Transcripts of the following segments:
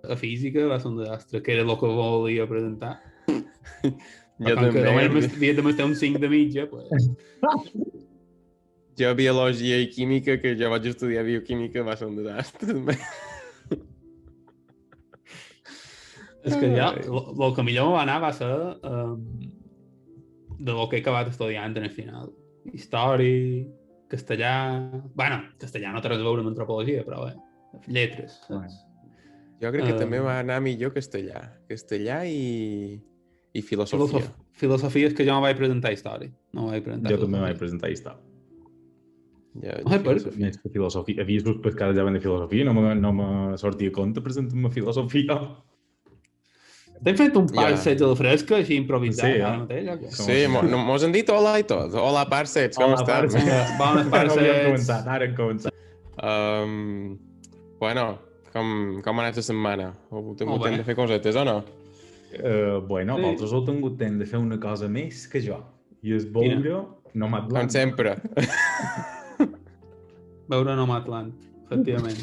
a física va ser un desastre, que era el que volia presentar. Jo Com que també. només havia de estar un 5 de mitja, pues... Jo, biologia i química, que jo vaig estudiar bioquímica, va ser un desastre. És que ja, el que millor va anar va ser de lo que he acabat estudiant en el final. Història, castellà... Bueno, castellà no té res a veure amb antropologia, però bé, lletres, saps? Jo crec que també va anar millor castellà. Castellà i filosofia. Filosofia és que jo no vaig presentar història. No vaig presentar jo també vaig presentar història. Més que filosofia. Havia suspès que ara ja van de filosofia, no me sortia a compte presentar-me filosofia. T'hem fet un parset a la fresca, així improvisat, sí, ara mateix, o què? Sí, mos han dit hola i tot. Hola, parsets, com estan? Bones parsets. Ara hem començat. Bueno, com ha anat la setmana? Heu tingut temps de fer cosetes o no? Bueno, vosaltres heu tingut temps de fer una cosa més que jo. I és veure Nomadland. Com sempre. Veure Nomadland, efectivament.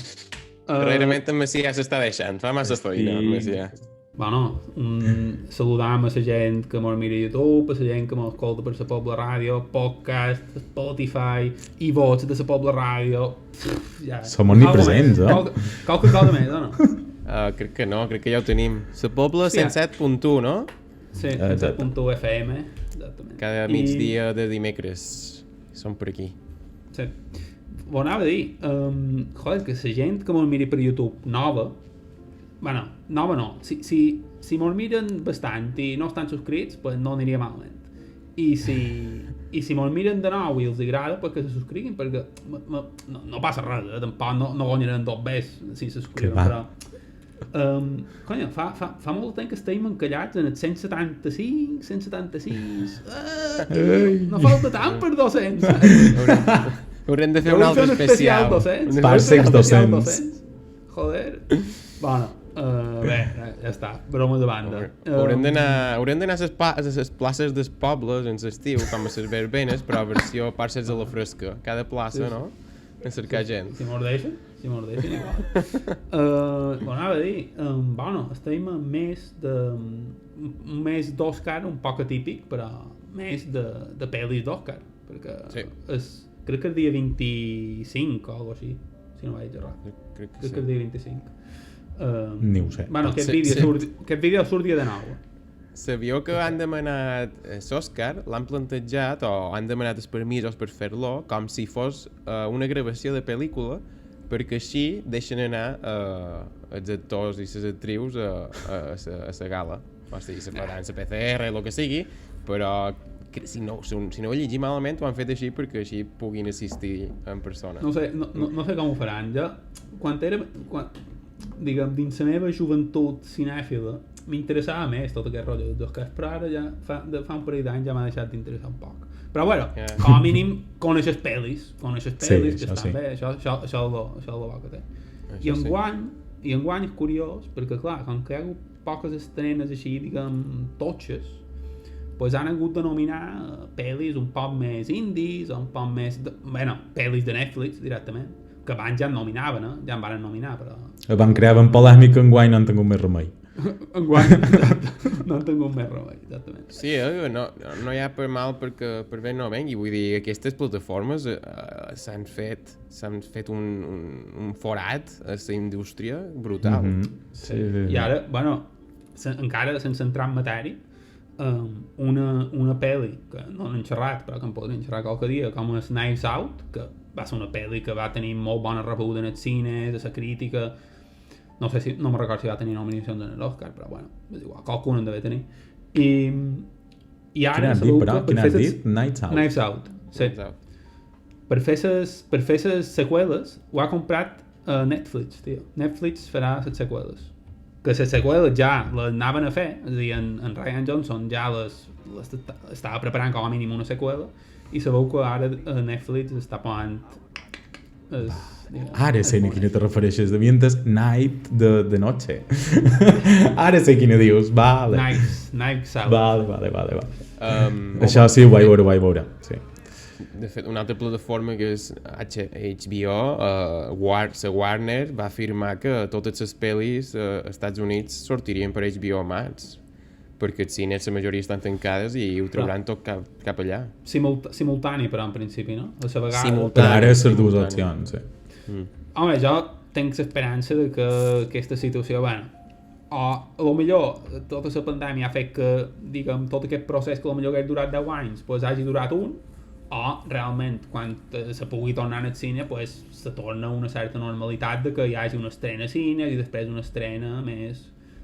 Darrerament en Macià s'està deixant, fa massa feina en Macià. Bueno, saludam a la gent que mos mira a YouTube, a la gent que mos escolta per la Pobla Ràdio, podcast, Spotify, i vots de la Pobla Ràdio. Ja. Som omnipresents, Qualque cosa més, o no? Crec que no, crec que ja ho tenim. La Pobla 107.1, no? Sí, 107.1 FM, exactament. Cada migdia de dimecres som per aquí. Sí. Ho anava a dir, joder, que la gent que mos mira per YouTube nova, bueno, nova no, si mos miren bastant i no estan subscrits, pues no aniria malament. I si mos miren de nou i els agrada, pues que se subscriguin, perquè no passa res, tampoc no guanyaran dos bes si se subscriuen, però... Coño, fa molt temps que estem encallats en el 175, 176... No falta tant per 200! Haurem de fer un altre especial. Parsecs 200. Joder. Bueno, bé, ja està. Bromes de banda. Haurem d'anar a les places dels pobles en l'estiu, com a les verbenes, però versió parsecs a la fresca. Cada plaça, no? En cercar gent. Si mos deixen, igual. Anava a dir, bueno, estem en un mes d'Òscar un poc atípic, però més de pel·lis d'Òscar, perquè crec que el dia 25 o alguna cosa així, si no vaig errat. Crec que el dia 25. Ni ho sé. Bueno, aquest vídeo surti de nou. Sabíeu que han demanat l'Òscar, l'han plantejat o han demanat els permisos per fer-lo com si fos una gravació de pel·lícula, perquè així deixen anar els actors i les actrius a la gala. O sigui, se faran la PCR, el que sigui, però si no ho llegim malament ho han fet així perquè així puguin assistir en persona. No sé com ho faran. Jo, diguem, dins la meva joventut cinèfila, m'interessava més tot aquest rotllo d'Òscars, però ara ja fa un parell d'anys ja m'ha deixat d'interessar un poc. Però bueno, com a mínim coneixes pel·lis que estan bé, això és el bo que té. I enguany és curiós, perquè clar, com que hi ha hagut poques estrenes així, diguem, totxes, pues han hagut de nominar pel·lis un poc més indies, un poc més... pel·lis de Netflix, directament, que abans ja en nominaven, ja en van nominar, però... Van crear polèmica, enguany no han tingut més remei. Enguany no han tingut més remei, exactament. Sí, no hi ha per mal per bé no vengui, vull dir, aquestes plataformes s'han fet un forat a la indústria brutal. Sí. I ara, bueno, encara sense entrar en matèria, una pel·li que no n'hem xerrat però que en podríem xerrar qualque dia, com és Knives Out, que va ser una pel·li que va tenir molt bona rebuda en els cines, a la crítica, no me recordo si va tenir nominacions en l'Oscar, però bueno, és igual, qualcun en deve tenir. I ara quin has dit? Knives Out, sí. Per fer les seqüeles ho ha comprat Netflix, tio. Netflix farà les seqüeles. Que les seqüeles ja les anaven a fer, és a dir, en Rian Johnson ja les estava preparant com a mínim una seqüela, i sabeu que ara Netflix està pagant... Ara sé a quina te refereixes, de mientes Night de noche. Ara sé quina dius, vale. Knives Out. Vale. Això sí, ho vaig veure, sí. De fet, una altra plataforma que és HBO, la Warner va afirmar que totes les pel·lis als Estats Units sortirien per HBO Max, perquè els cines la majoria estan tancades i ho trauran tot cap allà. Simultani, però, en principi, no? A la vegada. Per ara les dues opcions, sí. Home, jo tinc l'esperança de que aquesta situació, bueno, o millor tota la pandèmia ha fet que, diguem, tot aquest procés que potser hagués durat 10 anys pues, hagi durat un, o realment quan se pugui tornar al cine pues, se torna una certa normalitat de que hi hagi una estrena a cine i després una estrena més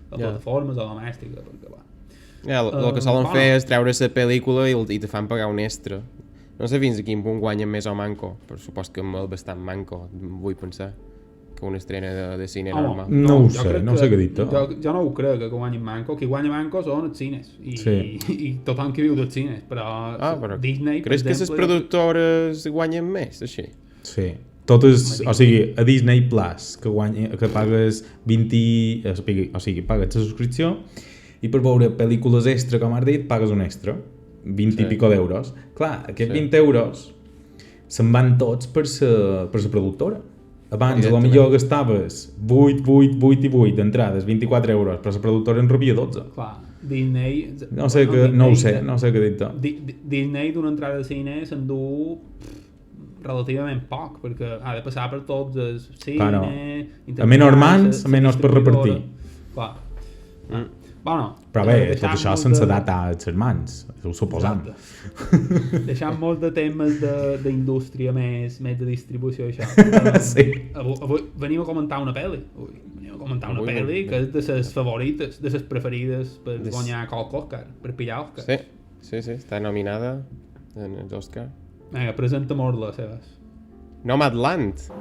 a plataformes o domèstiques, perquè va. El que solen fer és treure la pel·lícula i te fan pagar un extra. No sé fins a quin punt guanyen més o manco, però supos que és bastant manco, vull pensar, que una estrena de cine normal. No ho sé, no sé què dir. Jo no ho crec, que guanyin manco. Qui guanya manco són els cines i tothom que viu dels cines, però Disney, creus que les productores guanyen més, així? Sí. Totes, o sigui, a Disney Plus, que pagues 20... O sigui, pagues la subscripció i per veure pel·lícules extra, com has dit, pagues un extra. 20 i pico d'euros. Clar, aquests 20 euros se'n van tots per la productora. Abans, a lo millor gastaves 8 d'entrades, 24 euros, però la productora en rebia 12. Clar, Disney... No ho sé què dir-te. Disney d'una entrada de cine s'endú relativament poc, perquè ha de passar per tots els cine... Claro. A menys mans, a menys per repartir. Clar. Bueno, però bé, tot això sense data a les mans, ho suposam. Deixant molt de temes d'indústria més de distribució i això. Sí. Avui venim a comentar una pel·li. Que és de les favorites, de les preferides per guanyar qualque Òscar, per pillar Òscar. Sí, està nominada en els Òscar. Vinga, presenta-mos les seves. Nomadland.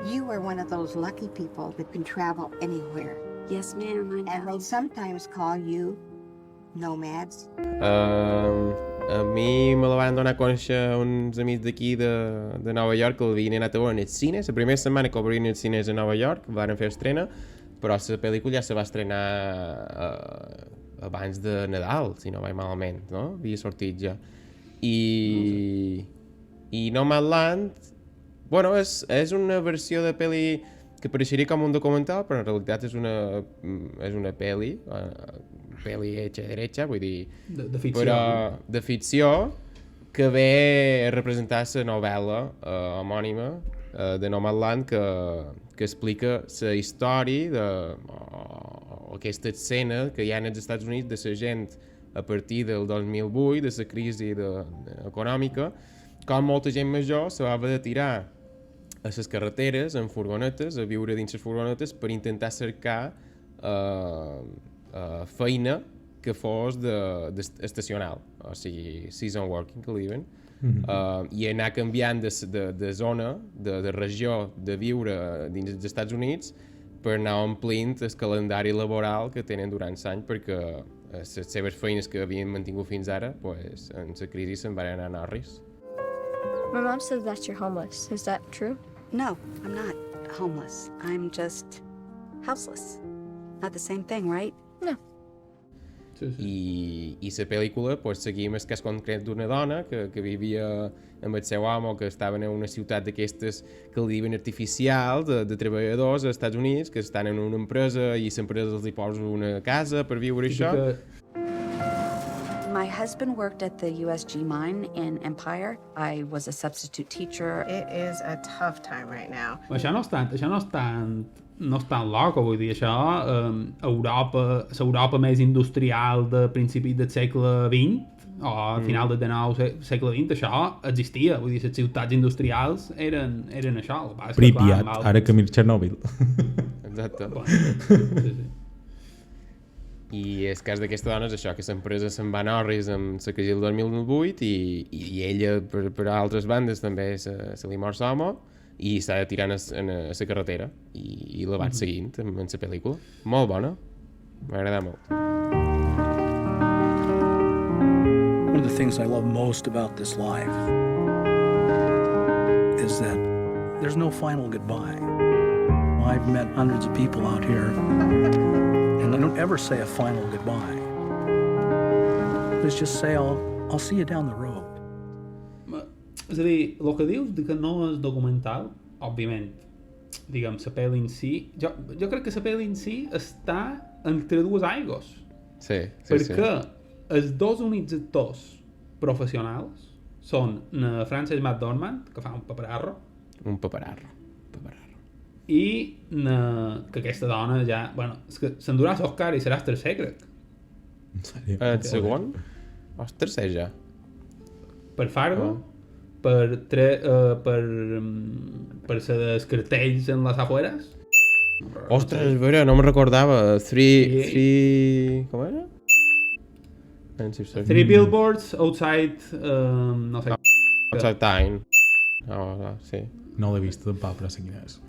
You are one of those lucky people that can travel anywhere. Yes, ma'am, I know. And they sometimes call you nomads. A mi me la van donar a conèixer uns amics d'aquí de Nova York que l'havien anat a veure en els cines. La primera setmana que obrien els cines a Nova York van fer estrena, però la pel·lícula ja se va estrenar abans de Nadal, si no vaig malament, no? Havia sortit ja. I Nomadland, bueno, és una versió de pel·li que pareixeria com un documental, però en realitat és una pel·li hecha derecha, vull dir... De ficció. Però de ficció, que ve a representar la novel·la homònima de Nomadland que explica la història aquesta escena que hi ha als Estats Units de la gent a partir del 2008, de la crisi econòmica, com molta gent major se va haver de tirar a les carreteres, en furgonetes, a viure dins les furgonetes per intentar cercar feina que fos estacional, o sigui, season working, que li diuen, i anar canviant de zona, de regió de viure dins dels Estats Units per anar omplint el calendari laboral que tenen durant l'any, perquè les seves feines que havien mantingut fins ara, pues, en la crisi se'n van anar a Norris. My mom says that you're homeless. Is that true? No, I'm not homeless. I'm just houseless. Not the same thing, right? No. I la pel·lícula pues, seguim el cas concret d'una dona que vivia amb el seu home, que estaven en una ciutat d'aquestes que li diuen artificial, de treballadors als Estats Units, que estan en una empresa i l'empresa els hi posa una casa per viure això. My husband worked at the USG mine in Empire. I was a substitute teacher. It is a tough time right now. Això no és tan loco, vull dir, això l'Europa més industrial de principis del segle XX o al final del segle XX, això existia, vull dir, les ciutats industrials eren això. Pripyat, ara que mir Chernobyl. Exacte. Sí. I el cas d'aquesta dona és això, que l'empresa se'n va a Norris amb la crisi del 2008 i ella, per altres bandes, també se li mor l'home i s'ha de tirar en la carretera i la vaig seguint en la pel·lícula. Molt bona, m'ha agradat molt. One of the things I love most about this life is that there's no final goodbye. I've met hundreds of people out here, and I don't ever say a final goodbye. Let's just say I'll I'll see you down the road. És a dir, el que dius de que no és documental, òbviament, diguem, la pel·li en si... Jo crec que la pel·li en si està entre dues aigües. Sí. Perquè els dos únics actors professionals són Frances McDormand, que fa un paperarro, i que aquesta dona ja... Bueno, és que s'endurà l'Oscar i serà el tercer, crec. En sèrio? El segon? O el tercer ja? Per Fargo, per ser dels cartells en les afueres. Ostres, és vera, no me'n recordava. Three... Com era? Three Billboards Outside... no sé... Outside Time. Sí. No l'he vist tampoc, però sé quina és.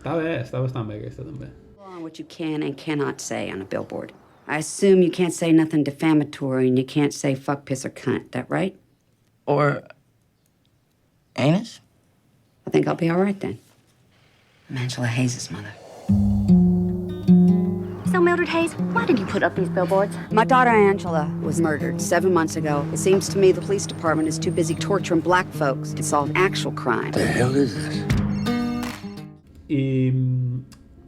Està bastant bé aquesta també. On what you can and cannot say on a billboard. I assume you can't say nothing defamatory and you can't say fuck, piss, or cunt. That right? Or anus? I think I'll be all right then. I'm Angela Hayes' mother. So, Mildred Hayes, why did you put up these billboards? My daughter Angela was murdered 7 months ago. It seems to me the police department is too busy torturing black folks to solve actual crime. The hell is this?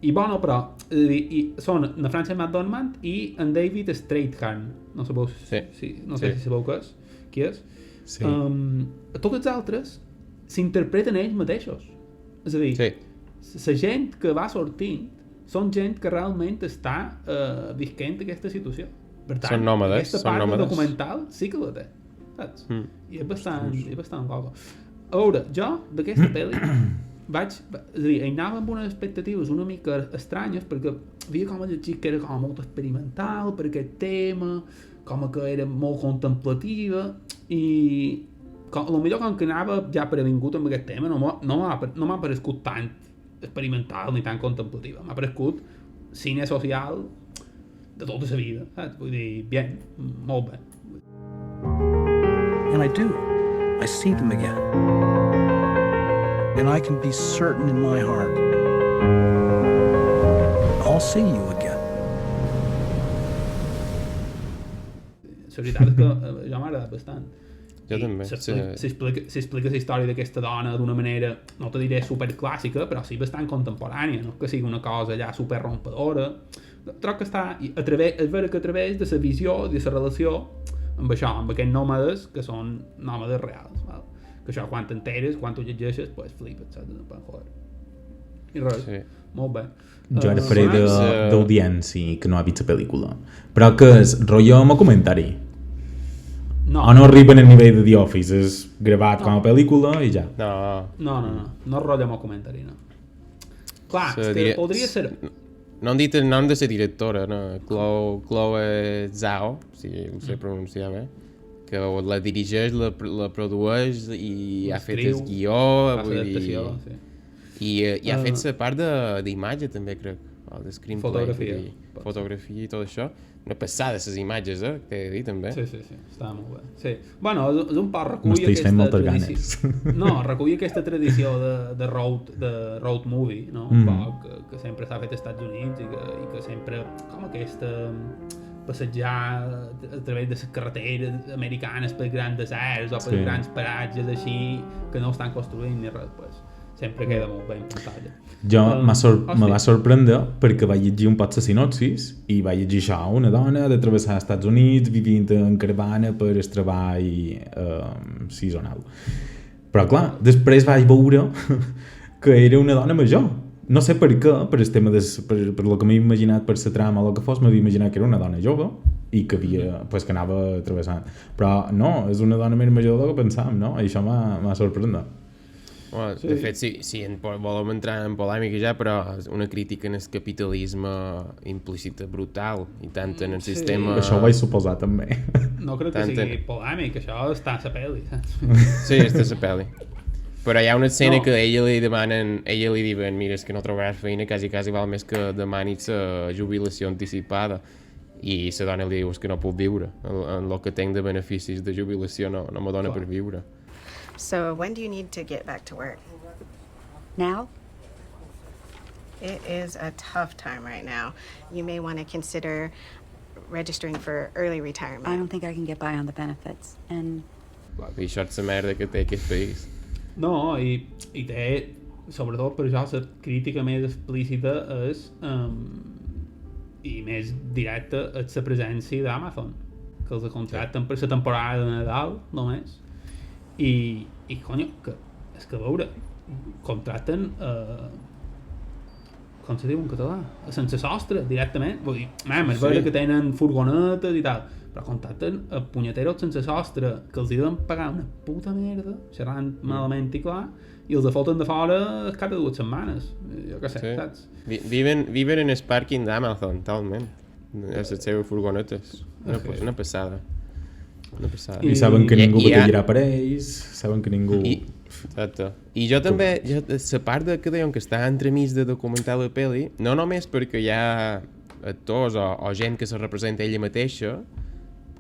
I bueno, però són la Frances McDormand i en David Strathairn. No sabeu si sabeu qui és. Sí. Tots els altres s'interpreten ells mateixos. És a dir, la gent que va sortint són gent que realment està visquent aquesta situació. Per tant, són nòmades. Aquesta part del documental sí que la té. Saps? I és bastant guapa. A veure, jo d'aquesta pel·li és a dir, anava amb unes expectatives una mica estranyes perquè havia com a llegit que era com molt experimental per aquest tema, com que era molt contemplativa i potser com que anava ja previngut amb aquest tema no m'ha parescut tant experimental ni tan contemplativa, m'ha parescut cine social de tota la vida, saps? Vull dir, bien, molt bé. And I do. I see them again. And I can be certain in my heart I'll see you again. La veritat és que jo m'ha agradat bastant. Jo també. S'explica la història d'aquesta dona d'una manera, no te diré superclàssica, però sí bastant contemporània, no que sigui una cosa allà superrompedora. Trobo que està, és vera que a través de la visió, de la relació amb això, amb aquests nòmades que són nòmades reals, val? Que això quan t'enteres, quan ho llegeixes, pues flipes, saps? Joder. I res, molt bé. Jo era faré d'audiència que no ha vist la pel·lícula. Però que és rotllo amb comentari. No. O no arriben al nivell de The Office, és gravat com a pel·lícula i ja. No és rotllo amb comentari, no. Clar, podria ser... No han dit el nom de la directora, no? Chloe Zhao, si ho sé pronunciar bé, que la dirigeix, la produeix i ha fet el guió, i ha fet la part d'imatge també, crec, o de screenplay, fotografia i tot això. Una passada, les imatges, que t'he de dir també. Sí, està molt bé. Sí. Bueno, és un poc recull aquesta tradició. No, recull aquesta tradició de road movie, no? Un poc que sempre s'ha fet als Estats Units i que sempre com aquesta passejar a través de les carreteres americanes per grans deserts o per grans paratges així que no estan construint ni res, pues sempre queda molt bé en pantalla. Jo me va sorprendre perquè vaig llegir un poc la sinopsis i vaig llegir això, una dona de travessar els Estats Units vivint en caravana per el treball seasonal. Però clar, després vaig veure que era una dona major. No sé per què, per el tema per el que m'he imaginat, per la trama o el que fos, m'havia imaginat que era una dona jove i que que anava travessant. Però no, és una dona més major del que pensàvem, no? I això m'ha sorprès. Bueno, de fet, sí, volem entrar en polèmica ja, però una crítica en el capitalisme implícita brutal i tant en el sistema... Això ho vaig suposar també. No crec que sigui polèmic, això està a la pel·li, saps? Sí, està a la pel·li. Però hi ha una escena que ella li diuen, mira, és que no trobaràs feina, quasi val més que demanis jubilació anticipada. I la dona li diu, és que no puc viure. En el que tinc de beneficis de jubilació no me dona per viure. So when do you need to get back to work? Now? It is a tough time right now. You may want to consider registering for early I retirement. don't think I can get by on the benefits. And I això és la merda que té aquest país. No, i té, sobretot per això, la crítica més explícita és i més directa és la presència d'Amazon, que els contracten per la temporada de Nadal només, i conyo, és que a veure, contracten com se diu en català? Sense sostre, directament. Vull dir, és vera que tenen furgonetes i tal, però contracten a punyeteros sense sostre, que els hi deuen pagar una puta merda, xerrant malament i clar, i els foten de fora cada 2 setmanes. Jo què sé, saps? Viven en el pàrquing d'Amazon, talment. A les seves furgonetes. Una passada. Una passada. I saben que ningú batallarà per ells, saben que ningú... Exacte. I jo també, la part que dèiem que està entremig de documentar la pel·li, no només perquè hi ha actors o gent que se representa ella mateixa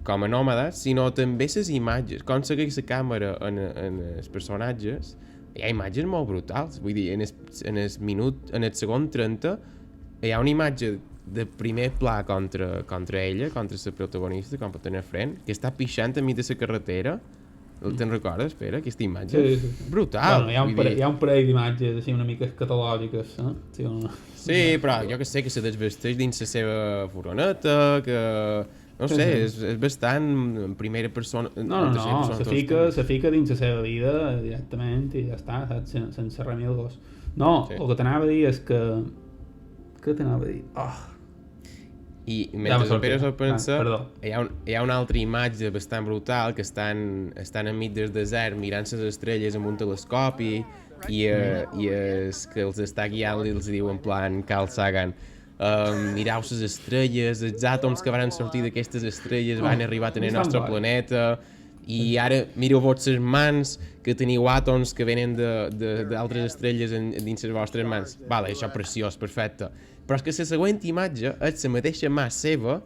com a nòmades, sinó també les imatges, com segueix la càmera en els personatges, hi ha imatges molt brutals. Vull dir, en el segon 30 hi ha una imatge de primer pla contra ella, contra la protagonista, com pot tenir front, que està pixant enmig de la carretera. Te'n recordes, Pere, aquesta imatge? Sí. Brutal. Bueno, hi ha un parell d'imatges així una mica escatològiques, Sí, sí, però jo que sé, que se desvesteix dins la seva furgoneta, que... No sé, és bastant en primera persona... No, se fica dins la seva vida directament i ja està, saps? Sense remilgos. No, el que t'anava a dir és que... Què t'anava a dir? I mentre el Pere se'l pensa, hi ha una altra imatge bastant brutal que estan enmig del desert mirant les estrelles amb un telescopi i és que els està guiant i els diu en plan Carl Sagan, mireu les estrelles, els àtoms que van sortir d'aquestes estrelles van arribar a tenir el nostre planeta i ara mireu-vos les mans que teniu àtoms que venen d'altres estrelles dins les vostres mans. Vale, això és preciós, perfecte. Però és que la següent imatge és la mateixa mà seva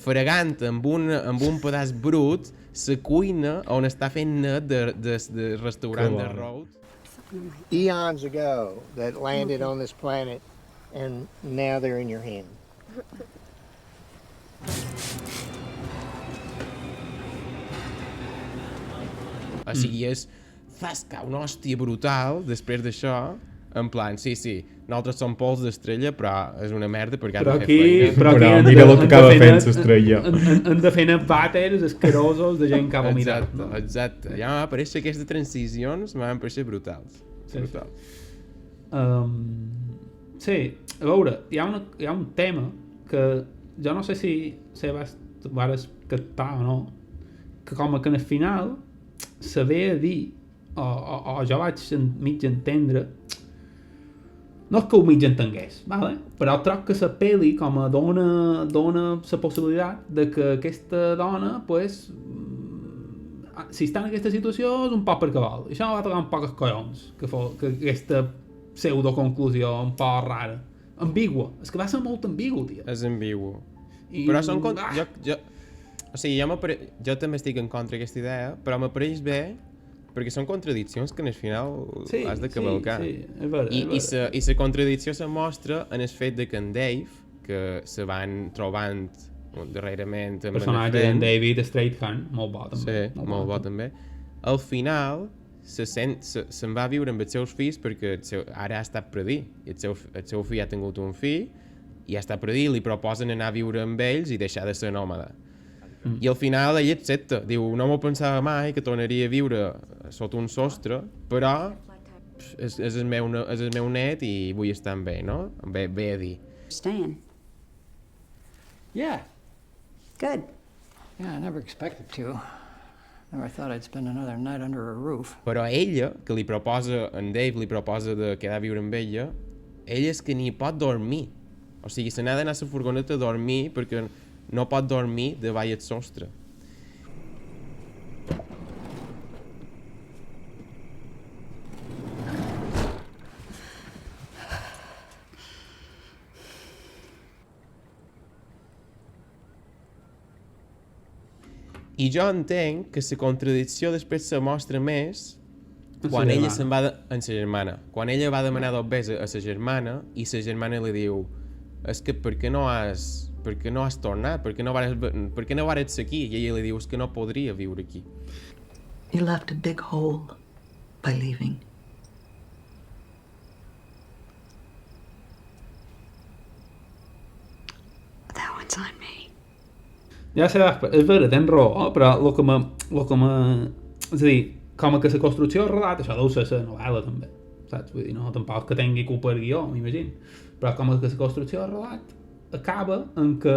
fregant amb un pedaç brut la cuina on està fent net de restaurant de Rhodes. Eons ago that landed on this planet and now they're in your hand. O sigui, és zasca, una hòstia brutal després d'això, en plan, sí, nosaltres som pols d'estrella, però és una merda perquè ha de fer feina. Però mira el que acaba fent l'estrella. Han de fer vàters escarosos de gent que ha vomitat. Exacte. Ja m'ha aparèixer aquestes transicions, m'han aparèixer brutals. Sí, a veure, hi ha un tema que jo no sé si vas captar o no, que com que en el final se ve a dir, o jo vaig mig entendre, no és que ho mig entengués, vale? Però troc que la pel·li com a dona la possibilitat de que aquesta dona, pues, si està en aquesta situació és un poc perquè vol. I això va tocar un poc els collons, que aquesta pseudoconclusió un poc rara. Ambigua. És que va ser molt ambigu, tia. És ambigu. Però són... O sigui, jo també estic en contra d'aquesta idea, però m'apareix bé perquè són contradiccions que en el final has de cavalcar. Sí, és vera. I la contradicció se mostra en el fet de que en Dave, que se van trobant darrerament... El personatge d'en David Strathairn, molt bo també. Sí, molt bo també. Al final se'n va viure amb els seus fills perquè ara ha estat predí. El seu fill ha tingut un fill i ha estat predí, li proposen anar a viure amb ells i deixar de ser nòmada. I al final ell accepta, diu, no m'ho pensava mai que tornaria a viure sota un sostre, però és el meu net i vull estar amb ell, no? Bé a dir. Staying. Yeah. Good. Yeah, I never expected to. Never thought I'd spend another night under a roof. Però ella, que en Dave li proposa de quedar a viure amb ella és que ni pot dormir. O sigui, se n'ha d'anar a la furgoneta a dormir perquè no pot dormir davall el sostre. I jo entenc que la contradicció després se mostra més quan ella se'n va amb sa germana. Quan ella va demanar 2 besos a sa germana i sa germana li diu és que per què no has per què no has tornat? Per què no vares ser aquí? I ella li diu, que no podria viure aquí. You left a big hole by leaving. That one's on me. Ja sé, és vera, tens raó, però el que és a dir, com que la construcció del relat, això deu ser la novel·la també, saps? Vull dir, no tampoc que tingui culpa el guió, m'imagino, però com que la construcció del relat acaba en que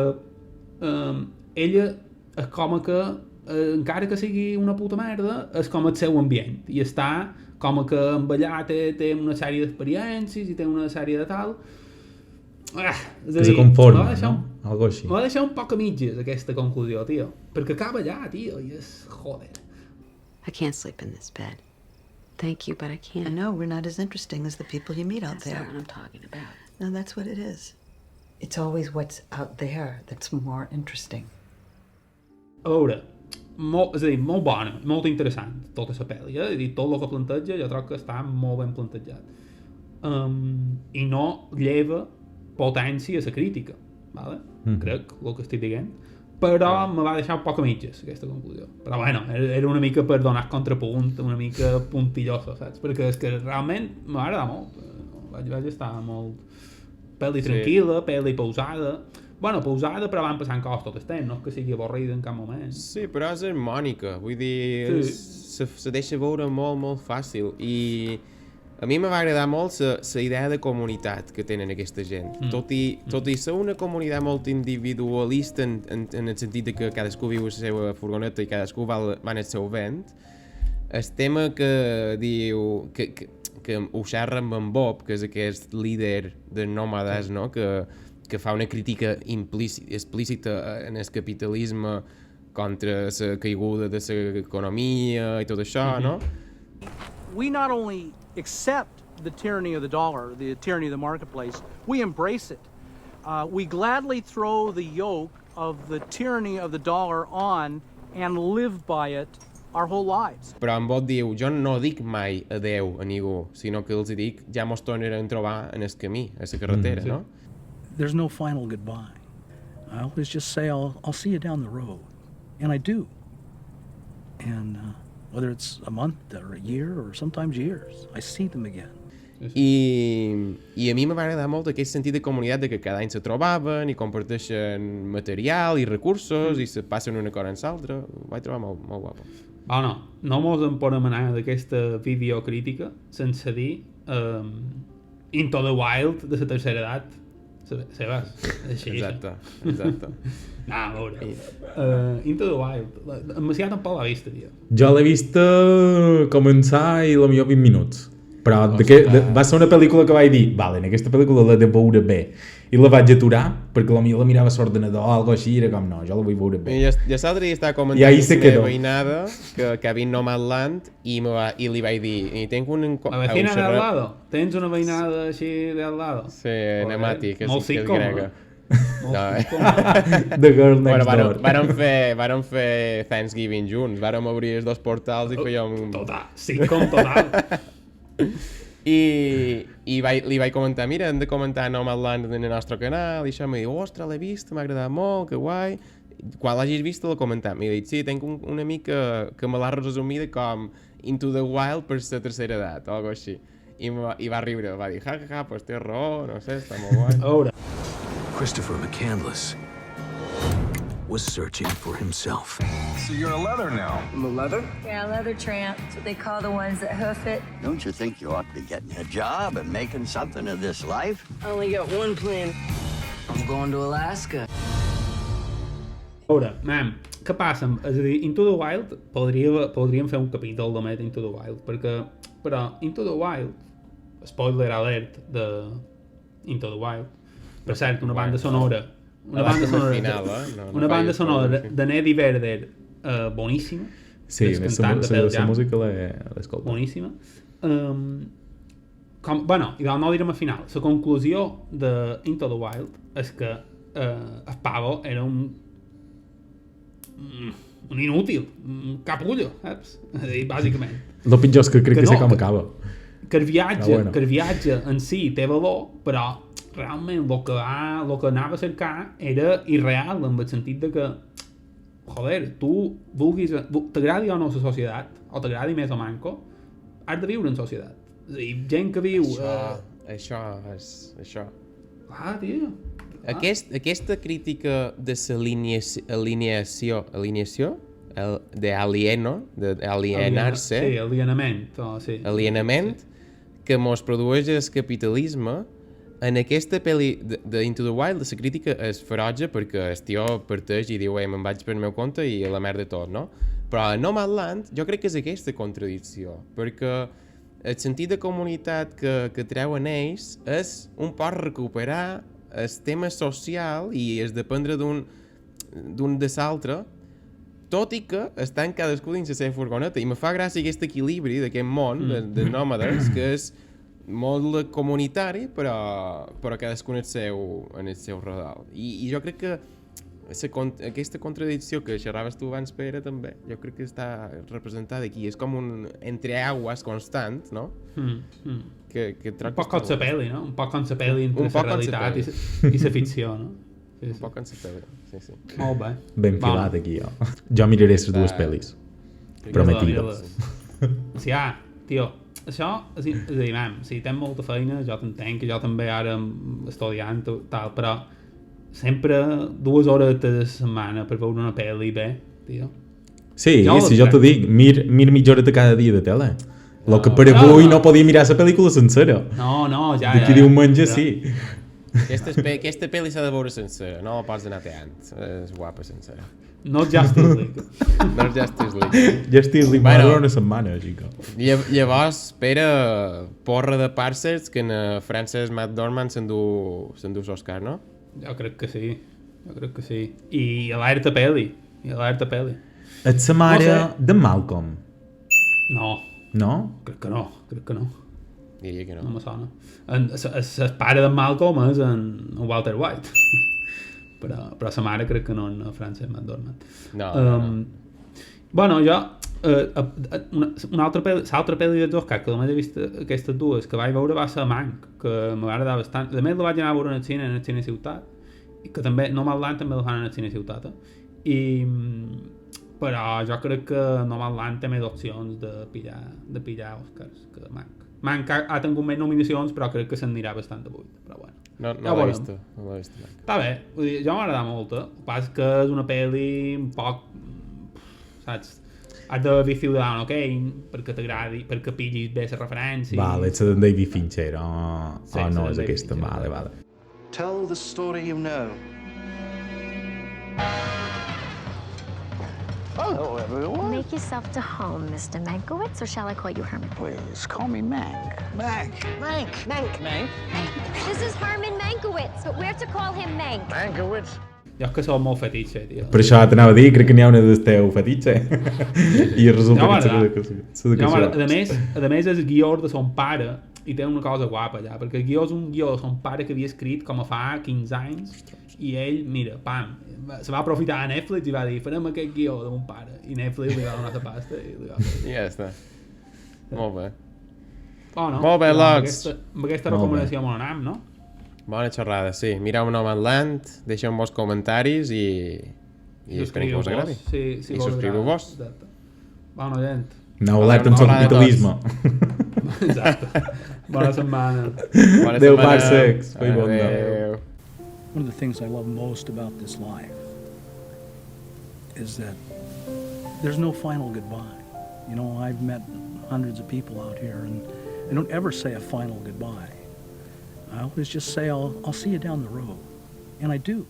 ella és com que encara que sigui una puta merda, és com el seu ambient i està com que amb allà té una sèrie d'experiències i té una sèrie de tal. És que se conforma, no? Algo així. M'ha deixat un poc a mitges aquesta conclusió, tio, perquè acaba allà, tio, i és joder. I can't sleep in this bed. Thank you, but I can't. I know, we're not as interesting as the people you meet out That's there. not what I'm talking about. No, that's what it is. It's always what's out there that's more interesting. A veure, és a dir, molt bona, molt interessant tota la pel·li, és a dir, tot el que planteja jo trobo que està molt ben plantejat. I no lleva potència a la crítica, vale? Crec, el que estic dient, però me va deixar un poc a mitges aquesta conclusió, però bueno, era una mica per donar contrapunt, una mica puntillosa, saps? Perquè és que realment m'agrada molt, vaig estar molt pel·li tranquil·la, pel·li pausada. Bueno, pausada, però van passant coses tot el temps, no és que sigui avorrida en cap moment. Sí, però és harmònica, vull dir, se deixa veure molt, molt fàcil, i a mi me va agradar molt la idea de comunitat que tenen aquesta gent. Tot i ser una comunitat molt individualista en el sentit de que cadascú viu a la seva furgoneta i cadascú va al seu vent, el tema que diu que ho xerra amb en Bob, que és aquest líder de nòmades, no? que fa una crítica explícita en el capitalisme contra la caiguda de l'economia i tot això, no? We not only accept the tyranny of the dollar, the tyranny of the marketplace, we embrace it. We gladly throw the yoke of the tyranny of the dollar on and live by it our whole lives. Però en Bob diu, jo no dic mai adeu a ningú, sinó que els dic ja mos tornarem a trobar en el camí, a la carretera, no? There's no final goodbye. I always just say, I'll see you down the road. And I do. And whether it's a month or a year or sometimes years, I see them again. I a mi me va agradar molt aquest sentit de comunitat de que cada any se trobaven i comparteixen material i recursos i se passen una cosa en l'altra. Ho vaig trobar molt, molt guapo. No mos en podem anar d'aquesta videocrítica sense dir Into the Wild de la tercera edat. Sebas, així. Exacte. No, a veure. Into the Wild. En Macià tampoc l'ha vista, tio. Jo l'he vista començar i potser 20 minuts. Però va ser una pel·lícula que vaig dir, vale, en aquesta pel·lícula l'he de veure bé. I la vaig aturar, perquè potser la mirava a l'ordenador o alguna cosa així, i era com, no, jo la vull veure bé. Ja l'altre dia estava comentant amb la meva veïnada que ha vist Nomadland i li vaig dir, i tenc un... La vecina de al lado? Tens una veïnada així de al lado? Sí, nemàtic, molt que és grega. The Girl Next Door. Vàrem fer Thanksgiving junts, vàrem obrir els dos portals i fèiem... Total, sitcom total. I li vaig comentar, mira, hem de comentar Nomadland en el nostre canal, i això em diu, ostres, l'he vist, m'ha agradat molt, que guai. Quan l'hagis vist l'he comentat, m'he dit, sí, tinc un amic que me l'ha resumida com Into the Wild per la tercera edat, o alguna així. I va riure, va dir, ja, pues té raó, no sé, està molt guai. Christopher McCandless was searching for himself. So you're a leather now. I'm a leather? Yeah, leather tramp. That's what they call the ones that hoof it. Don't you think you ought to be getting a job and making something of this life? I only got one plan. I'm going to Alaska. A veure, què passa? És a dir, Into the Wild podríem fer un capítol de Into the Wild, però Into the Wild, spoiler alert de Into the Wild, per cert, una banda sonora de Eddie Vedder boníssima. Sí, la música l'escolta. Boníssima. I no direm al final, la conclusió de Into the Wild és que el pavo era un inútil, un capullo, saps? És a dir, bàsicament. El pitjor és que crec que sé com acaba. Que el viatge en si té valor, però realment el que anava a cercar era irreal, en el sentit de que, joder, tu t'agradi o no la societat, o t'agradi més o manco, has de viure en societat. És a dir, gent que viu... Això és això. Clar, tio. Aquesta crítica de l'alineació d'alienar-se, sí, alienament, sí. alienament, que mos produeix el capitalisme, en aquesta pel·li de Into the Wild la crítica és ferotge perquè el tio parteix i diu me'n vaig per el meu compte i la merda tot, no? Però a Nomadland jo crec que és aquesta contradicció, perquè el sentit de comunitat que treuen ells és un poc recuperar el tema social i es dependre d'un de l'altre, tot i que estan cadascú dins la seva furgoneta. I me fa gràcia aquest equilibri d'aquest món de nòmades, que és molt comunitari, però cadascú en el seu rodal. I jo crec que aquesta contradicció que xerraves tu abans, Pere, també, jo crec que està representada aquí. És com un entreaguas constant, no? Que un poc com la pel·li, no? Un poc com la pel·li entre la realitat i la ficció, no? Sí. Un poc com la pel·li, sí. Molt bé. Ben filat aquí, jo. Jo miraré les dues pel·lis. Prometides. Sí, tio, això, és a dir, si tens molta feina, jo t'entenc, que jo també ara estudiant, tal, però sempre 2 hores a la setmana per veure una pel·li bé, tio. Sí, si jo t'ho dic, mir mitja hora de cada dia de tele. El que per avui no podia mirar la pel·lícula sencera. No, ja. D'aquí diumenge sí. Aquesta pel·li s'ha de veure sencera, no la pots anar teant. És guapa sencera. No Justice League. No Justice League. Justice League va durar una setmana, xico. Llavors, Pere, porra de Parcers, que en Frances McDormand s'endú l'Oscar, no? Jo crec que sí. I alerta pel·li. Ets la mare de Malcolm? No. No? Crec que no. Diria que no. No me sona. El pare de Malcolm és en Walter White. però la mare crec que no en Frances McDormand. No. Bueno, jo... l'altra pel·li dels Oscars, que només he vist aquestes dues, que vaig veure va ser Mank, que m'agrada bastant. A més, la vaig anar a veure en el cine Ciutat, i que també, Nomadland també la fan en el cine Ciutat, però jo crec que Nomadland té més opcions de pillar Oscars que Mank. Mank ha tingut més nominacions, però crec que se'n anirà bastant de buit, però bueno. No l'he vist. Està bé, vull dir, jo m'agrada molt, el que passa que és una pel·li un poc, saps, has de Be Ciudadano Kane perquè t'agradi, perquè pillis bé la referència. Vale, ets de David Fincher, no és aquesta, vale. Tell the story you know. Hello, everyone. Make yourself to home, Mr. Mankiewicz, or shall I call you Herman? Please, call me Mank. Mank. This is Herman Mankiewicz, but we're to call him Mank. Mankiewicz. Jo és que som molt fetitxe, tio. Per això t'anava a dir, crec que n'hi ha una del teu fetitxe. I resulta que s'ha de a més, és el guió de son pare, i té una cosa guapa allà, perquè el guió és un guió de son pare que havia escrit com a fa 15 anys, i ell, mira, pam, se va aprofitar a Netflix i va dir, farem aquest guió de mon pare, i Netflix li va donar la pasta i li va fer. I ja està. Molt bé. Bueno, molt bé, Logs. Amb aquesta recomanació molt anam, no? Bona xerrada, sí. Mireu Nomadland, deixeu-vos comentaris i esperem que us agradi. I subscriu-vos. Bona gent. No alerten sobre el capitalisme. Exacte. Bona setmana. Adéu, Parsecs. Adéu. One of the things I love most about this life is that there's no final goodbye. You know, I've met hundreds of people out here, and I don't ever say a final goodbye. I always just say, I'll see you down the road. And I do.